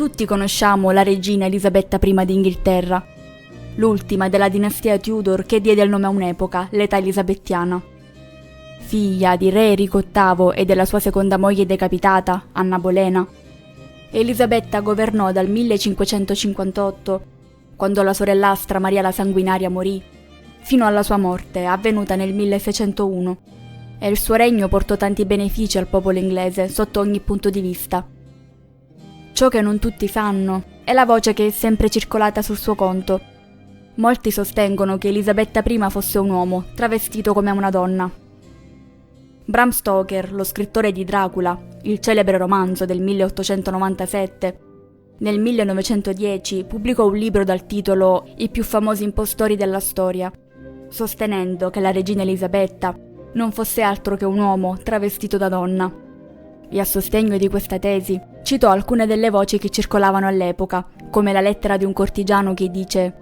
Tutti conosciamo la regina Elisabetta I d'Inghilterra, l'ultima della dinastia Tudor che diede il nome a un'epoca, l'età elisabettiana. Figlia di re Enrico VIII e della sua seconda moglie decapitata, Anna Bolena, Elisabetta governò dal 1558, quando la sorellastra Maria la Sanguinaria morì, fino alla sua morte, avvenuta nel 1601, e il suo regno portò tanti benefici al popolo inglese sotto ogni punto di vista. Ciò che non tutti sanno è la voce che è sempre circolata sul suo conto. Molti sostengono che Elisabetta I fosse un uomo, travestito come una donna. Bram Stoker, lo scrittore di Dracula, il celebre romanzo del 1897, nel 1910 pubblicò un libro dal titolo I più famosi impostori della storia, sostenendo che la regina Elisabetta non fosse altro che un uomo travestito da donna. E a sostegno di questa tesi citò alcune delle voci che circolavano all'epoca, come la lettera di un cortigiano che dice: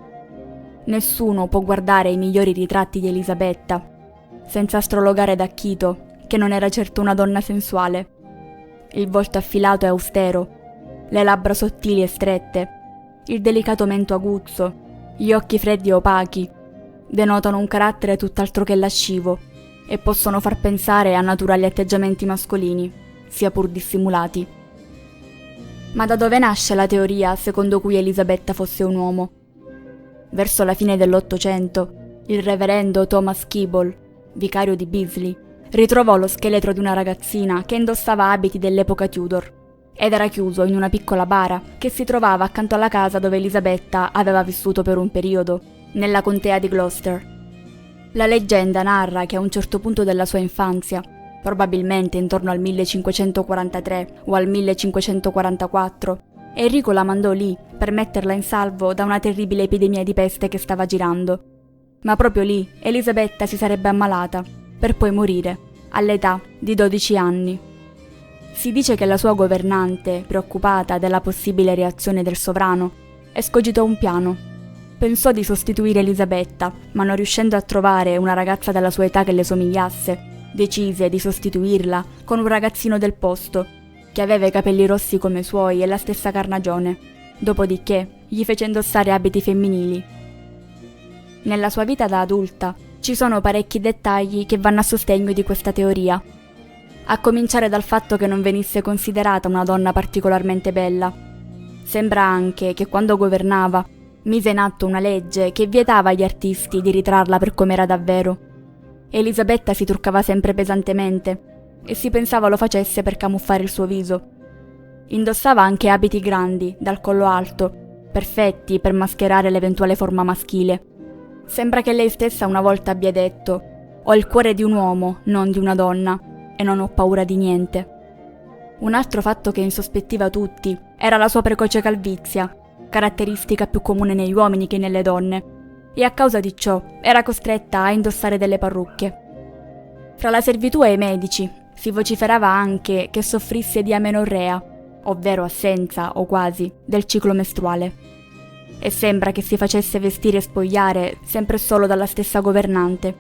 «Nessuno può guardare i migliori ritratti di Elisabetta senza astrologare da Chito, che non era certo una donna sensuale. Il volto affilato e austero, le labbra sottili e strette, il delicato mento aguzzo, gli occhi freddi e opachi, denotano un carattere tutt'altro che lascivo e possono far pensare a naturali atteggiamenti mascolini, sia pur dissimulati». Ma da dove nasce la teoria secondo cui Elisabetta fosse un uomo? Verso la fine dell'Ottocento, il reverendo Thomas Keble, vicario di Beasley, ritrovò lo scheletro di una ragazzina che indossava abiti dell'epoca Tudor ed era chiuso in una piccola bara che si trovava accanto alla casa dove Elisabetta aveva vissuto per un periodo, nella contea di Gloucester. La leggenda narra che a un certo punto della sua infanzia, probabilmente intorno al 1543 o al 1544, Enrico la mandò lì per metterla in salvo da una terribile epidemia di peste che stava girando. Ma proprio lì Elisabetta si sarebbe ammalata, per poi morire, all'età di 12 anni. Si dice che la sua governante, preoccupata della possibile reazione del sovrano, escogitò un piano. Pensò di sostituire Elisabetta, ma non riuscendo a trovare una ragazza della sua età che le somigliasse, decise di sostituirla con un ragazzino del posto, che aveva i capelli rossi come i suoi e la stessa carnagione. Dopodiché gli fece indossare abiti femminili. Nella sua vita da adulta ci sono parecchi dettagli che vanno a sostegno di questa teoria, a cominciare dal fatto che non venisse considerata una donna particolarmente bella. Sembra anche che quando governava mise in atto una legge che vietava agli artisti di ritrarla per com'era davvero. Elisabetta si truccava sempre pesantemente e si pensava lo facesse per camuffare il suo viso. Indossava anche abiti grandi, dal collo alto, perfetti per mascherare l'eventuale forma maschile. Sembra che lei stessa una volta abbia detto: «Ho il cuore di un uomo, non di una donna, e non ho paura di niente». Un altro fatto che insospettiva tutti era la sua precoce calvizia, caratteristica più comune negli uomini che nelle donne, e a causa di ciò era costretta a indossare delle parrucche. Fra la servitù e i medici si vociferava anche che soffrisse di amenorrea, ovvero assenza, o quasi, del ciclo mestruale. E sembra che si facesse vestire e spogliare sempre solo dalla stessa governante.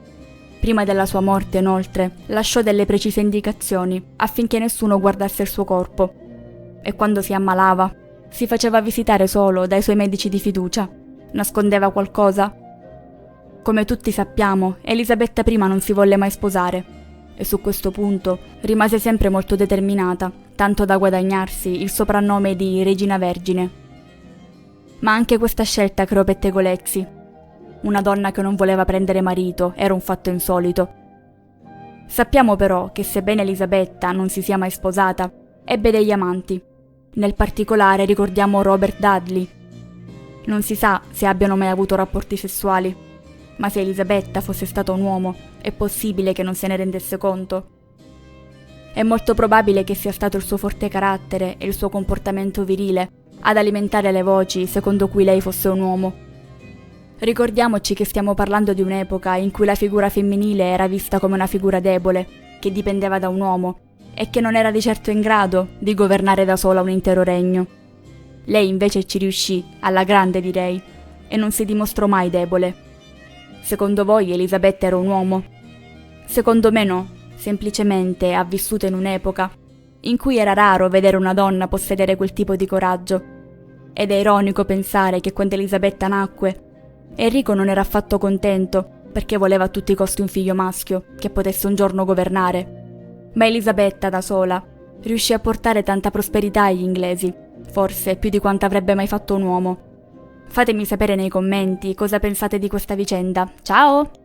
Prima della sua morte, inoltre, lasciò delle precise indicazioni affinché nessuno guardasse il suo corpo. E quando si ammalava, si faceva visitare solo dai suoi medici di fiducia. Nascondeva qualcosa? Come tutti sappiamo, Elisabetta I non si volle mai sposare, e su questo punto rimase sempre molto determinata, tanto da guadagnarsi il soprannome di Regina Vergine. Ma anche questa scelta creò pettegolezzi. Una donna che non voleva prendere marito era un fatto insolito. Sappiamo però che sebbene Elisabetta non si sia mai sposata, ebbe degli amanti. Nel particolare ricordiamo Robert Dudley. Non si sa se abbiano mai avuto rapporti sessuali, ma se Elisabetta fosse stato un uomo, è possibile che non se ne rendesse conto. È molto probabile che sia stato il suo forte carattere e il suo comportamento virile ad alimentare le voci secondo cui lei fosse un uomo. Ricordiamoci che stiamo parlando di un'epoca in cui la figura femminile era vista come una figura debole, che dipendeva da un uomo e che non era di certo in grado di governare da sola un intero regno. Lei invece ci riuscì, alla grande direi, e non si dimostrò mai debole. Secondo voi Elisabetta era un uomo? Secondo me no, semplicemente ha vissuto in un'epoca in cui era raro vedere una donna possedere quel tipo di coraggio Ed è ironico pensare che quando Elisabetta nacque, Enrico non era affatto contento perché voleva a tutti i costi un figlio maschio che potesse un giorno governare. Ma Elisabetta da sola riuscì a portare tanta prosperità agli inglesi, forse più di quanto avrebbe mai fatto un uomo. Fatemi sapere nei commenti cosa pensate di questa vicenda. Ciao!